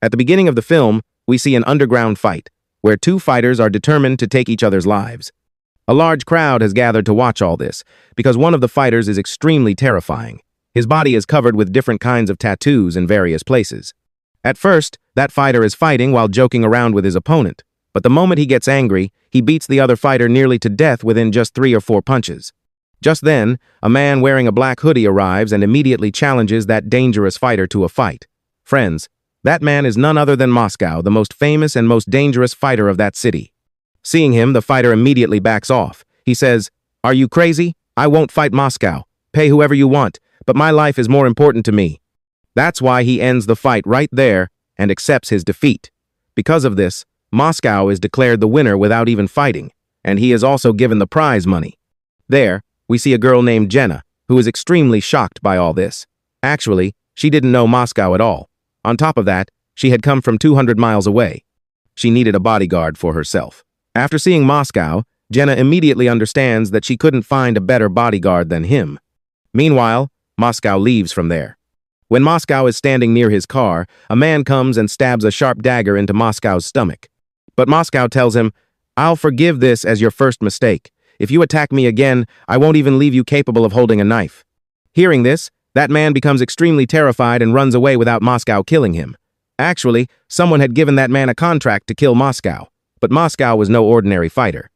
At the beginning of the film, we see an underground fight, where two fighters are determined to take each other's lives. A large crowd has gathered to watch all this, because one of the fighters is extremely terrifying. His body is covered with different kinds of tattoos in various places. At first, that fighter is fighting while joking around with his opponent, but the moment he gets angry, he beats the other fighter nearly to death within just 3 or 4 punches. Just then, a man wearing a black hoodie arrives and immediately challenges that dangerous fighter to a fight. Friends, that man is none other than Moscow, the most famous and most dangerous fighter of that city. Seeing him, the fighter immediately backs off. He says, "Are you crazy? I won't fight Moscow. Pay whoever you want, but my life is more important to me." That's why he ends the fight right there and accepts his defeat. Because of this, Moscow is declared the winner without even fighting, and he is also given the prize money. There, we see a girl named Jenna, who is extremely shocked by all this. Actually, she didn't know Moscow at all. On top of that, she had come from 200 miles away. She needed a bodyguard for herself. After seeing Moscow, Jenna immediately understands that she couldn't find a better bodyguard than him. Meanwhile, Moscow leaves from there. When Moscow is standing near his car, a man comes and stabs a sharp dagger into Moscow's stomach. But Moscow tells him, "I'll forgive this as your first mistake. If you attack me again, I won't even leave you capable of holding a knife." Hearing this, that man becomes extremely terrified and runs away without Moscow killing him. Actually, someone had given that man a contract to kill Moscow, but Moscow was no ordinary fighter.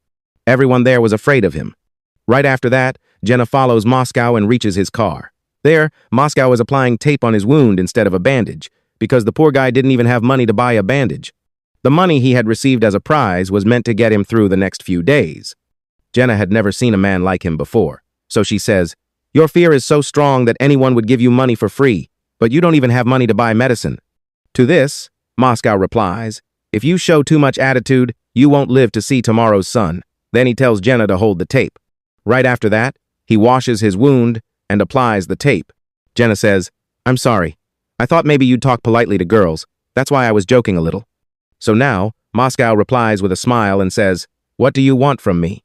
Everyone there was afraid of him. Right after that, Jenna follows Moscow and reaches his car. There, Moscow is applying tape on his wound instead of a bandage, because the poor guy didn't even have money to buy a bandage. The money he had received as a prize was meant to get him through the next few days. Jenna had never seen a man like him before, so she says, "Your fear is so strong that anyone would give you money for free, but you don't even have money to buy medicine." To this, Moscow replies, "If you show too much attitude, you won't live to see tomorrow's sun." Then he tells Jenna to hold the tape. Right after that, he washes his wound and applies the tape. Jenna says, "I'm sorry. I thought maybe you'd talk politely to girls. That's why I was joking a little." So now, Moscow replies with a smile and says, "What do you want from me?"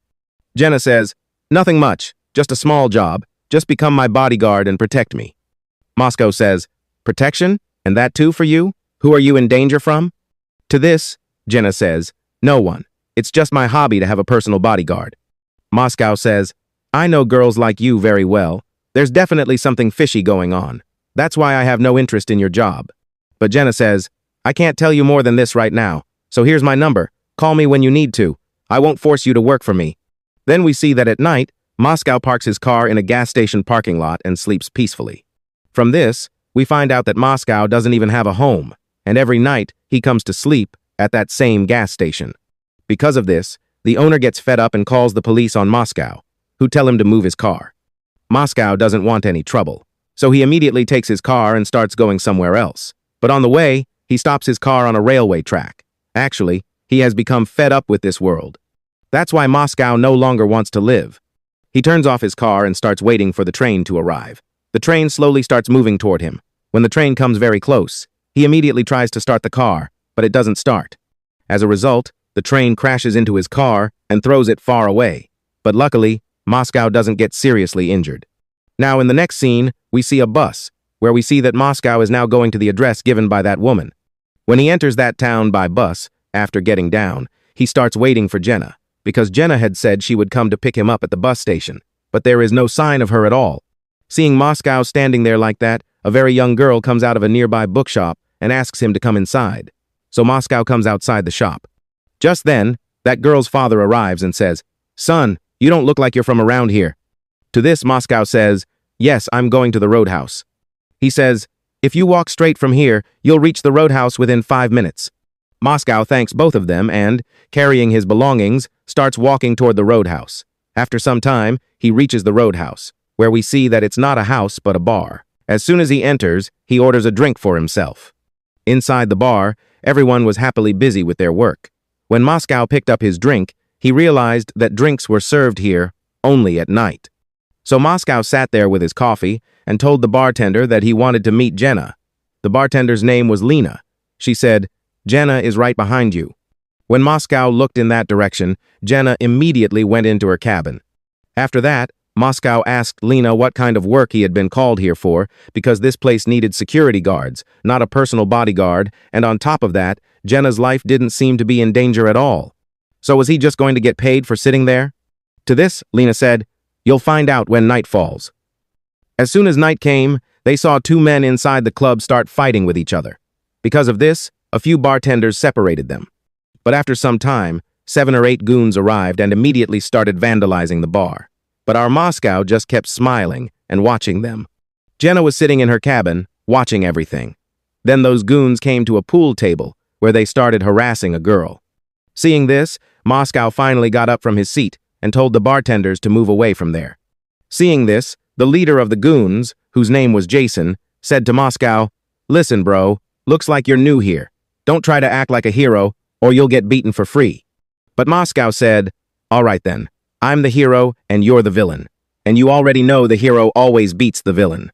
Jenna says, "Nothing much, just a small job. Just become my bodyguard and protect me." Moscow says, "Protection? And that too for you? Who are you in danger from?" To this, Jenna says, "No one. It's just my hobby to have a personal bodyguard." Moscow says, "I know girls like you very well. There's definitely something fishy going on. That's why I have no interest in your job." But Jenna says, "I can't tell you more than this right now, so here's my number. Call me when you need to. I won't force you to work for me." Then we see that at night, Moscow parks his car in a gas station parking lot and sleeps peacefully. From this, we find out that Moscow doesn't even have a home, and every night he comes to sleep at that same gas station. Because of this, the owner gets fed up and calls the police on Moscow, who tell him to move his car. Moscow doesn't want any trouble, so he immediately takes his car and starts going somewhere else. But on the way, he stops his car on a railway track. Actually, he has become fed up with this world. That's why Moscow no longer wants to live. He turns off his car and starts waiting for the train to arrive. The train slowly starts moving toward him. When the train comes very close, he immediately tries to start the car, but it doesn't start. As a result, the train crashes into his car and throws it far away. But luckily, Moscow doesn't get seriously injured. Now in the next scene, we see a bus, where we see that Moscow is now going to the address given by that woman. When he enters that town by bus, after getting down, he starts waiting for Jenna, because Jenna had said she would come to pick him up at the bus station, but there is no sign of her at all. Seeing Moscow standing there like that, a very young girl comes out of a nearby bookshop and asks him to come inside. So Moscow comes outside the shop. Just then, that girl's father arrives and says, "Son, you don't look like you're from around here." To this, Moscow says, "Yes, I'm going to the Roadhouse." He says, "If you walk straight from here, you'll reach the Roadhouse within 5 minutes. Moscow thanks both of them and, carrying his belongings, starts walking toward the Roadhouse. After some time, he reaches the Roadhouse, where we see that it's not a house but a bar. As soon as he enters, he orders a drink for himself. Inside the bar, everyone was happily busy with their work. When Moscow picked up his drink, he realized that drinks were served here only at night. So Moscow sat there with his coffee and told the bartender that he wanted to meet Jenna. The bartender's name was Lena. She said, "Jenna is right behind you." When Moscow looked in that direction, Jenna immediately went into her cabin. After that, Moscow asked Lena what kind of work he had been called here for, because this place needed security guards, not a personal bodyguard, and on top of that, Jenna's life didn't seem to be in danger at all. So was he just going to get paid for sitting there? To this, Lena said, "You'll find out when night falls." As soon as night came, they saw two men inside the club start fighting with each other. Because of this, a few bartenders separated them. But after some time, 7 or 8 goons arrived and immediately started vandalizing the bar. But our Moscow just kept smiling and watching them. Jenna was sitting in her cabin, watching everything. Then those goons came to a pool table, where they started harassing a girl. Seeing this, Moscow finally got up from his seat and told the bartenders to move away from there. Seeing this, the leader of the goons, whose name was Jason, said to Moscow, "Listen, bro, looks like you're new here. Don't try to act like a hero, or you'll get beaten for free." But Moscow said, "All right then. I'm the hero and you're the villain. And you already know the hero always beats the villain."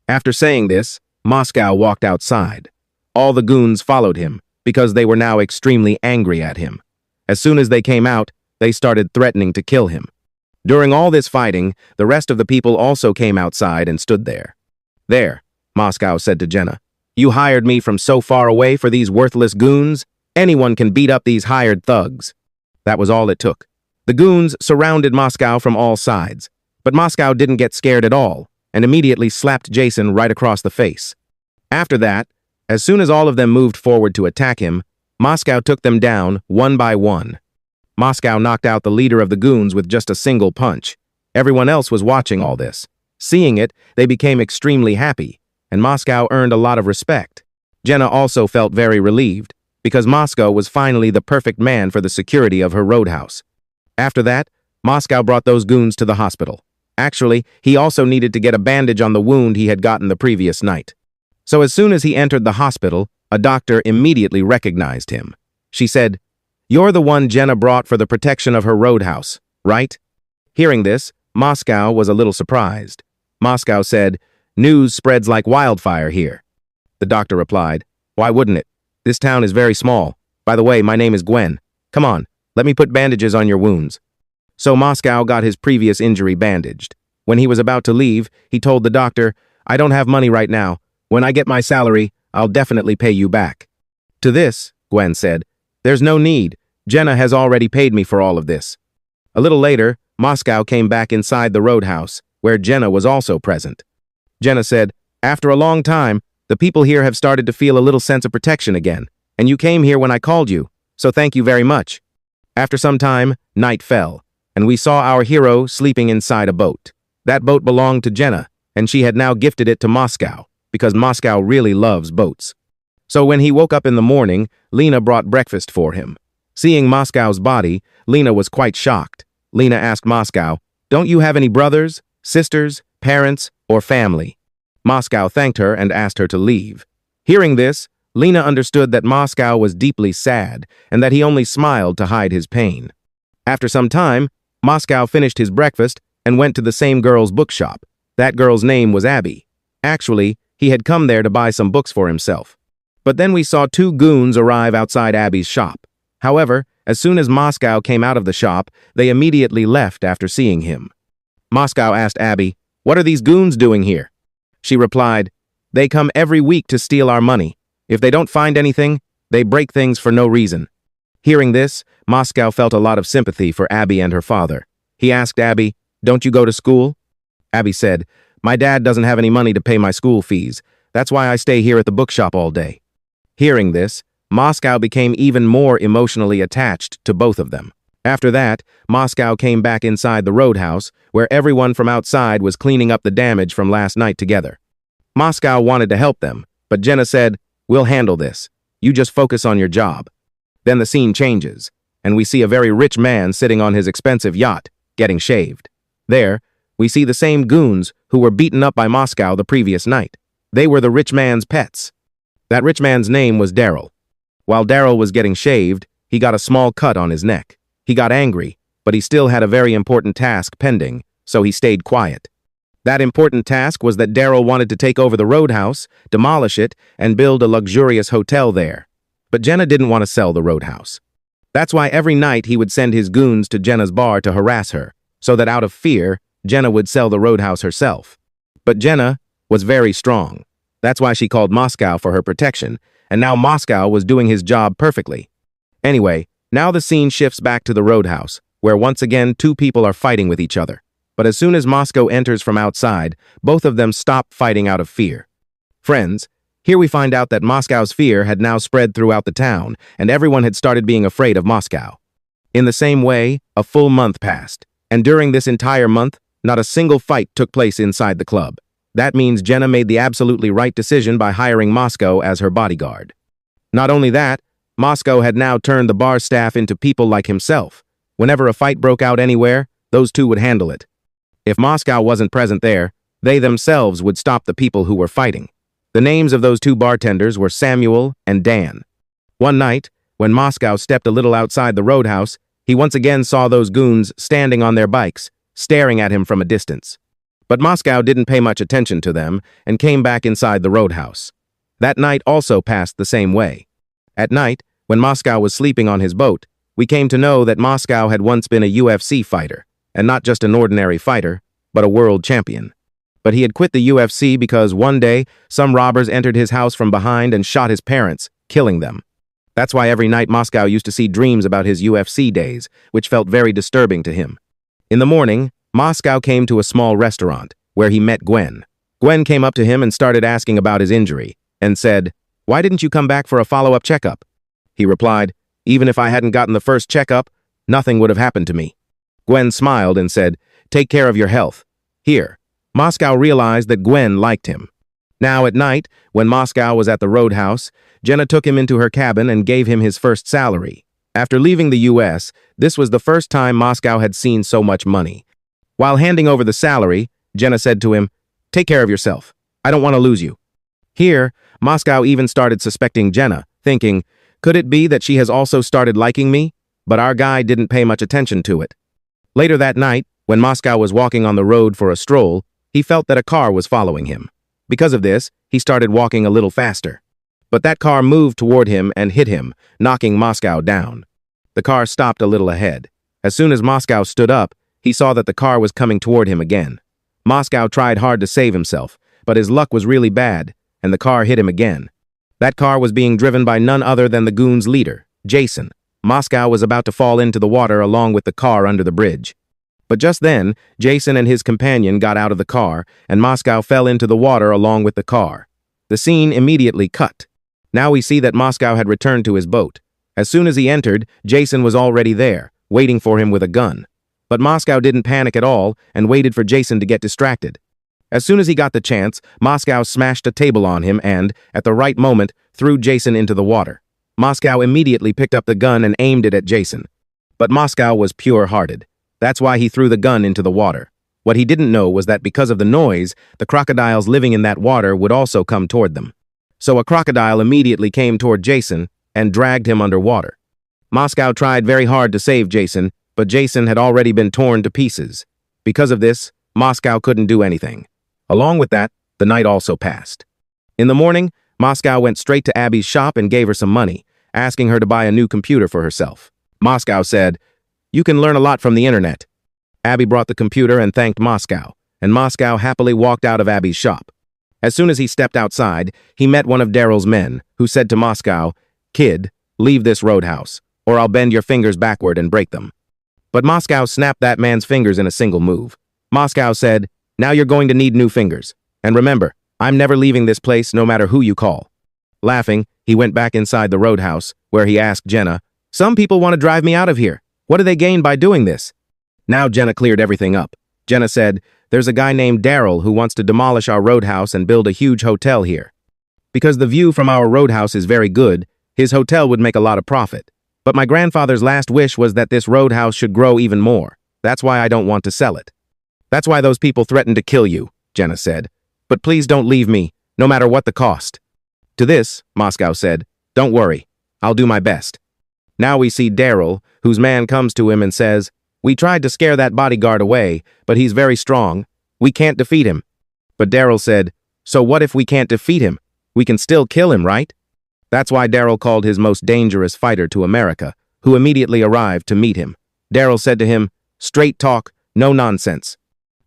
After saying this, Moscow walked outside. All the goons followed him because they were now extremely angry at him. As soon as they came out, they started threatening to kill him. During all this fighting, the rest of the people also came outside and stood there. "There," Moscow said to Jenna, "you hired me from so far away for these worthless goons? Anyone can beat up these hired thugs." That was all it took. The goons surrounded Moscow from all sides, but Moscow didn't get scared at all and immediately slapped Jason right across the face. After that, as soon as all of them moved forward to attack him, Moscow took them down one by one. Moscow knocked out the leader of the goons with just a single punch. Everyone else was watching all this. Seeing it, they became extremely happy, and Moscow earned a lot of respect. Jenna also felt very relieved, because Moscow was finally the perfect man for the security of her roadhouse. After that, Moscow brought those goons to the hospital. Actually, he also needed to get a bandage on the wound he had gotten the previous night. So as soon as he entered the hospital, a doctor immediately recognized him. She said, "You're the one Jenna brought for the protection of her roadhouse, right?" Hearing this, Moscow was a little surprised. Moscow said, "News spreads like wildfire here." The doctor replied, "Why wouldn't it? This town is very small. By the way, my name is Gwen. Come on, let me put bandages on your wounds." So Moscow got his previous injury bandaged. When he was about to leave, he told the doctor, "I don't have money right now. When I get my salary, I'll definitely pay you back." To this, Gwen said, "There's no need. Jenna has already paid me for all of this." A little later, Moscow came back inside the roadhouse, where Jenna was also present. Jenna said, "After a long time, the people here have started to feel a little sense of protection again, and you came here when I called you, so thank you very much." After some time, night fell, and we saw our hero sleeping inside a boat. That boat belonged to Jenna, and she had now gifted it to Moscow, because Moscow really loves boats. So when he woke up in the morning, Lena brought breakfast for him. Seeing Moscow's body, Lena was quite shocked. Lena asked Moscow, "Don't you have any brothers, sisters, parents, or family?" Moscow thanked her and asked her to leave. Hearing this, Lena understood that Moscow was deeply sad and that he only smiled to hide his pain. After some time, Moscow finished his breakfast and went to the same girl's bookshop. That girl's name was Abby. Actually, he had come there to buy some books for himself. But then we saw 2 goons arrive outside Abby's shop. However, as soon as Moscow came out of the shop, they immediately left after seeing him. Moscow asked Abby, "What are these goons doing here?" She replied, "They come every week to steal our money. If they don't find anything, they break things for no reason." Hearing this, Moscow felt a lot of sympathy for Abby and her father. He asked Abby, "Don't you go to school?" Abby said, "My dad doesn't have any money to pay my school fees. That's why I stay here at the bookshop all day." Hearing this, Moscow became even more emotionally attached to both of them. After that, Moscow came back inside the roadhouse, where everyone from outside was cleaning up the damage from last night together. Moscow wanted to help them, but Jenna said, "We'll handle this. You just focus on your job." Then the scene changes, and we see a very rich man sitting on his expensive yacht, getting shaved. There, we see the same goons who were beaten up by Moscow the previous night. They were the rich man's pets. That rich man's name was Daryl. While Daryl was getting shaved, he got a small cut on his neck. He got angry, but he still had a very important task pending, so he stayed quiet. That important task was that Daryl wanted to take over the roadhouse, demolish it, and build a luxurious hotel there. But Jenna didn't want to sell the roadhouse. That's why every night he would send his goons to Jenna's bar to harass her, so that out of fear, Jenna would sell the Roadhouse herself. But Jenna was very strong. That's why she called Moscow for her protection, and now Moscow was doing his job perfectly. Anyway, now the scene shifts back to the Roadhouse, where once again two people are fighting with each other. But as soon as Moscow enters from outside, both of them stop fighting out of fear. Friends, here we find out that Moscow's fear had now spread throughout the town, and everyone had started being afraid of Moscow. In the same way, a full month passed, and during this entire month, not a single fight took place inside the club. That means Jenna made the absolutely right decision by hiring Moscow as her bodyguard. Not only that, Moscow had now turned the bar staff into people like himself. Whenever a fight broke out anywhere, those two would handle it. If Moscow wasn't present there, they themselves would stop the people who were fighting. The names of those two bartenders were Samuel and Dan. One night, when Moscow stepped a little outside the Roadhouse, he once again saw those goons standing on their bikes, staring at him from a distance. But Moscow didn't pay much attention to them and came back inside the Roadhouse. That night also passed the same way. At night, when Moscow was sleeping on his boat, we came to know that Moscow had once been a UFC fighter, and not just an ordinary fighter, but a world champion. But he had quit the UFC because one day, some robbers entered his house from behind and shot his parents, killing them. That's why every night Moscow used to see dreams about his UFC days, which felt very disturbing to him. In the morning, Moscow came to a small restaurant, where he met Gwen. Gwen came up to him and started asking about his injury, and said, "Why didn't you come back for a follow-up checkup?" He replied, "Even if I hadn't gotten the first checkup, nothing would have happened to me." Gwen smiled and said, "Take care of your health." Here, Moscow realized that Gwen liked him. Now at night, when Moscow was at the Roadhouse, Jenna took him into her cabin and gave him his first salary. After leaving the US, this was the first time Moscow had seen so much money. While handing over the salary, Jenna said to him, "Take care of yourself. I don't want to lose you." Here, Moscow even started suspecting Jenna, thinking, could it be that she has also started liking me? But our guy didn't pay much attention to it. Later that night, when Moscow was walking on the road for a stroll, he felt that a car was following him. Because of this, he started walking a little faster. But that car moved toward him and hit him, knocking Moscow down. The car stopped a little ahead. As soon as Moscow stood up, he saw that the car was coming toward him again. Moscow tried hard to save himself, but his luck was really bad, and the car hit him again. That car was being driven by none other than the goons' leader, Jason. Moscow was about to fall into the water along with the car under the bridge. But just then, Jason and his companion got out of the car, and Moscow fell into the water along with the car. The scene immediately cut. Now we see that Moscow had returned to his boat. As soon as he entered, Jason was already there, waiting for him with a gun. But Moscow didn't panic at all and waited for Jason to get distracted. As soon as he got the chance, Moscow smashed a table on him and, at the right moment, threw Jason into the water. Moscow immediately picked up the gun and aimed it at Jason. But Moscow was pure-hearted. That's why he threw the gun into the water. What he didn't know was that because of the noise, the crocodiles living in that water would also come toward them. So a crocodile immediately came toward Jason and dragged him underwater. Moscow tried very hard to save Jason, but Jason had already been torn to pieces. Because of this, Moscow couldn't do anything. Along with that, the night also passed. In the morning, Moscow went straight to Abby's shop and gave her some money, asking her to buy a new computer for herself. Moscow said, "You can learn a lot from the internet." Abby brought the computer and thanked Moscow, and Moscow happily walked out of Abby's shop. As soon as he stepped outside, he met one of Daryl's men, who said to Moscow, "Kid, leave this Roadhouse, or I'll bend your fingers backward and break them." But Moscow snapped that man's fingers in a single move. Moscow said, "Now you're going to need new fingers. And remember, I'm never leaving this place no matter who you call." Laughing, he went back inside the Roadhouse, where he asked Jenna, "Some people want to drive me out of here. What do they gain by doing this?" Now Jenna cleared everything up. Jenna said, "There's a guy named Daryl who wants to demolish our Roadhouse and build a huge hotel here. Because the view from our Roadhouse is very good, his hotel would make a lot of profit. But my grandfather's last wish was that this Roadhouse should grow even more. That's why I don't want to sell it." "That's why those people threatened to kill you," Jenna said. "But please don't leave me, no matter what the cost." To this, Moscow said, "Don't worry, I'll do my best." Now we see Daryl, whose man comes to him and says, "We tried to scare that bodyguard away, but he's very strong. We can't defeat him." But Daryl said, "So what if we can't defeat him? We can still kill him, right?" That's why Daryl called his most dangerous fighter to America, who immediately arrived to meet him. Daryl said to him, "Straight talk, no nonsense."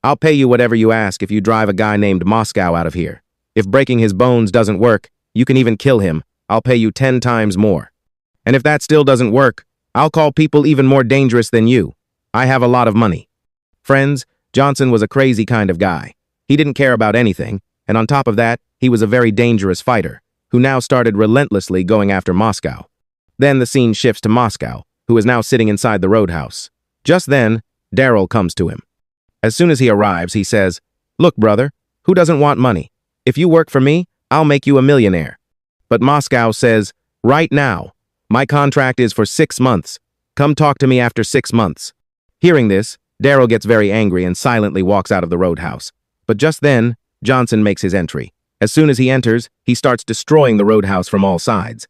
I'll pay you whatever you ask if you drive a guy named Moscow out of here. If breaking his bones doesn't work, you can even kill him. I'll pay you 10 times more. And if that still doesn't work, I'll call people even more dangerous than you. I have a lot of money." Friends, Johnson was a crazy kind of guy. He didn't care about anything, and on top of that, he was a very dangerous fighter, who now started relentlessly going after Moscow. Then the scene shifts to Moscow, who is now sitting inside the Roadhouse. Just then, Daryl comes to him. As soon as he arrives, he says, "Look, brother, who doesn't want money? If you work for me, I'll make you a millionaire." But Moscow says, "Right now. My contract is for 6 months. Come talk to me after 6 months." Hearing this, Daryl gets very angry and silently walks out of the Roadhouse. But just then, Johnson makes his entry. As soon as he enters, he starts destroying the Roadhouse from all sides.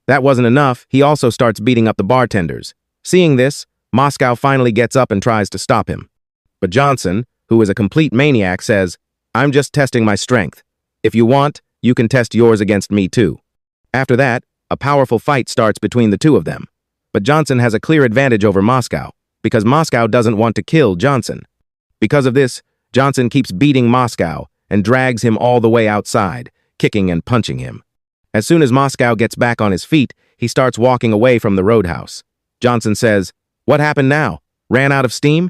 That wasn't enough, he also starts beating up the bartenders. Seeing this, Moscow finally gets up and tries to stop him. But Johnson, who is a complete maniac, says, "I'm just testing my strength. If you want, you can test yours against me too." After that, a powerful fight starts between the two of them. But Johnson has a clear advantage over Moscow, because Moscow doesn't want to kill Johnson. Because of this, Johnson keeps beating Moscow and drags him all the way outside, kicking and punching him. As soon as Moscow gets back on his feet, he starts walking away from the Roadhouse. Johnson says, "What happened now? Ran out of steam?"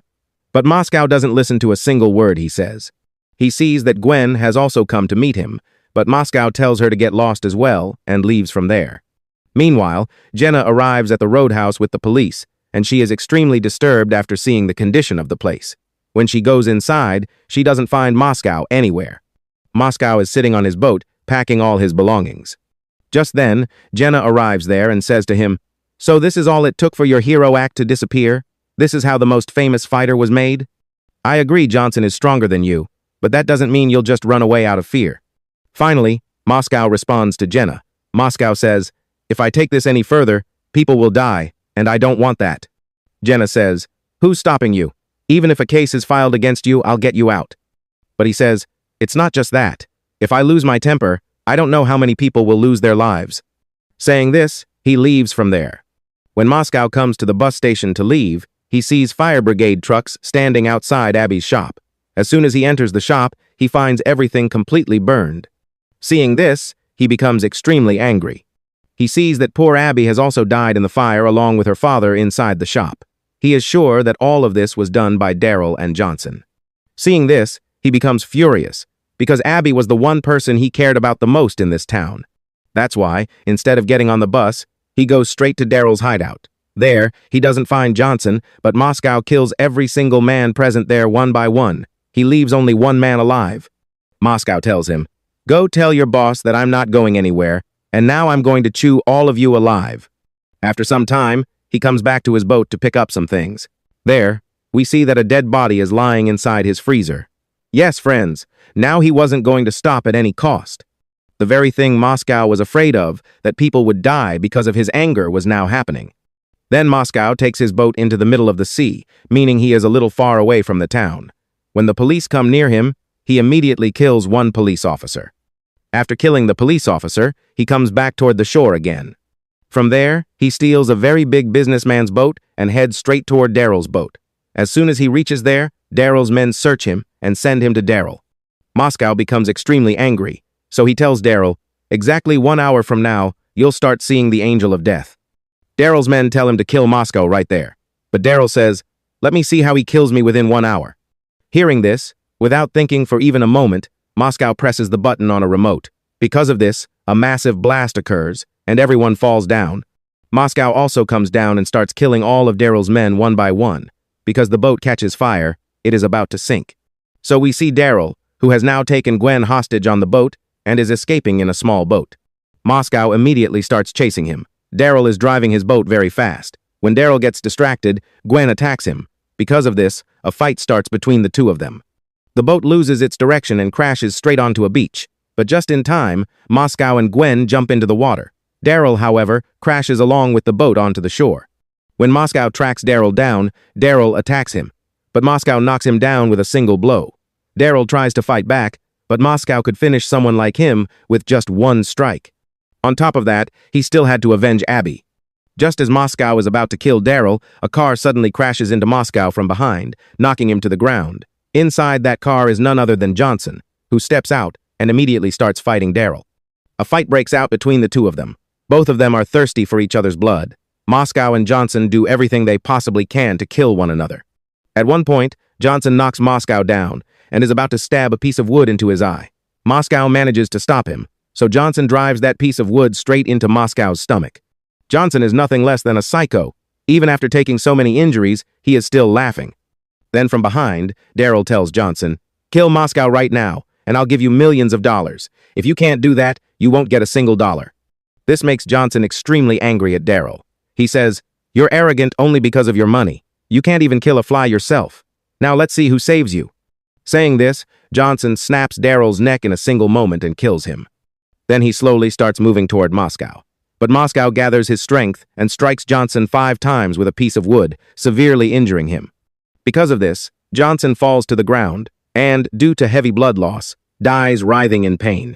But Moscow doesn't listen to a single word he says. He sees that Gwen has also come to meet him, but Moscow tells her to get lost as well and leaves from there. Meanwhile, Jenna arrives at the Roadhouse with the police, and she is extremely disturbed after seeing the condition of the place. When she goes inside, she doesn't find Moscow anywhere. Moscow is sitting on his boat, packing all his belongings. Just then, Jenna arrives there and says to him, "So this is all it took for your hero act to disappear? This is how the most famous fighter was made? I agree Johnson is stronger than you, but that doesn't mean you'll just run away out of fear." Finally, Moscow responds to Jenna. Moscow says, "If I take this any further, people will die, and I don't want that." Jenna says, "Who's stopping you? Even if a case is filed against you, I'll get you out." But he says, "It's not just that. If I lose my temper, I don't know how many people will lose their lives." Saying this, he leaves from there. When Moscow comes to the bus station to leave, he sees fire brigade trucks standing outside Abby's shop. As soon as he enters the shop, he finds everything completely burned. Seeing this, he becomes extremely angry. He sees that poor Abby has also died in the fire along with her father inside the shop. He is sure that all of this was done by Daryl and Johnson. Seeing this, he becomes furious, because Abby was the one person he cared about the most in this town. That's why, instead of getting on the bus, he goes straight to Daryl's hideout. There, he doesn't find Johnson, but Moscow kills every single man present there one by one. He leaves only one man alive. Moscow tells him, "Go tell your boss that I'm not going anywhere, and now I'm going to chew all of you alive." After some time, he comes back to his boat to pick up some things. There, we see that a dead body is lying inside his freezer. Yes, friends, now he wasn't going to stop at any cost. The very thing Moscow was afraid of, that people would die because of his anger, was now happening. Then Moscow takes his boat into the middle of the sea, meaning he is a little far away from the town. When the police come near him, he immediately kills one police officer. After killing the police officer, he comes back toward the shore again. From there, he steals a very big businessman's boat and heads straight toward Daryl's boat. As soon as he reaches there, Daryl's men search him and send him to Daryl. Moscow becomes extremely angry, so he tells Daryl, "Exactly 1 hour from now, you'll start seeing the angel of death." Daryl's men tell him to kill Moscow right there, but Daryl says, "Let me see how he kills me within 1 hour." Hearing this, without thinking for even a moment, Moscow presses the button on a remote. Because of this, a massive blast occurs, and everyone falls down. Moscow also comes down and starts killing all of Daryl's men one by one. Because the boat catches fire, it is about to sink. So we see Daryl, who has now taken Gwen hostage on the boat and is escaping in a small boat. Moscow immediately starts chasing him. Daryl is driving his boat very fast. When Daryl gets distracted, Gwen attacks him. Because of this, a fight starts between the two of them. The boat loses its direction and crashes straight onto a beach. But just in time, Moscow and Gwen jump into the water. Daryl, however, crashes along with the boat onto the shore. When Moscow tracks Daryl down, Daryl attacks him. But Moscow knocks him down with a single blow. Daryl tries to fight back, but Moscow could finish someone like him with just one strike. On top of that, he still had to avenge Abby. Just as Moscow is about to kill Daryl, a car suddenly crashes into Moscow from behind, knocking him to the ground. Inside that car is none other than Johnson, who steps out and immediately starts fighting Daryl. A fight breaks out between the two of them. Both of them are thirsty for each other's blood. Moscow and Johnson do everything they possibly can to kill one another. At one point, Johnson knocks Moscow down and is about to stab a piece of wood into his eye. Moscow manages to stop him, so Johnson drives that piece of wood straight into Moscow's stomach. Johnson is nothing less than a psycho. Even after taking so many injuries, he is still laughing. Then from behind, Daryl tells Johnson, "Kill Moscow right now, and I'll give you millions of dollars. If you can't do that, you won't get a single dollar." This makes Johnson extremely angry at Daryl. He says, "You're arrogant only because of your money. You can't even kill a fly yourself. Now let's see who saves you." Saying this, Johnson snaps Daryl's neck in a single moment and kills him. Then he slowly starts moving toward Moscow. But Moscow gathers his strength and strikes Johnson 5 times with a piece of wood, severely injuring him. Because of this, Johnson falls to the ground and, due to heavy blood loss, dies writhing in pain.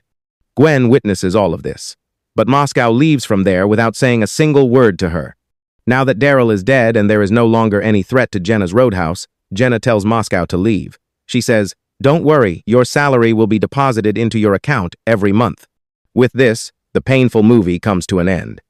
Gwen witnesses all of this. But Moscow leaves from there without saying a single word to her. Now that Daryl is dead and there is no longer any threat to Jenna's Roadhouse, Jenna tells Moscow to leave. She says, "Don't worry, your salary will be deposited into your account every month." With this, the painful movie comes to an end.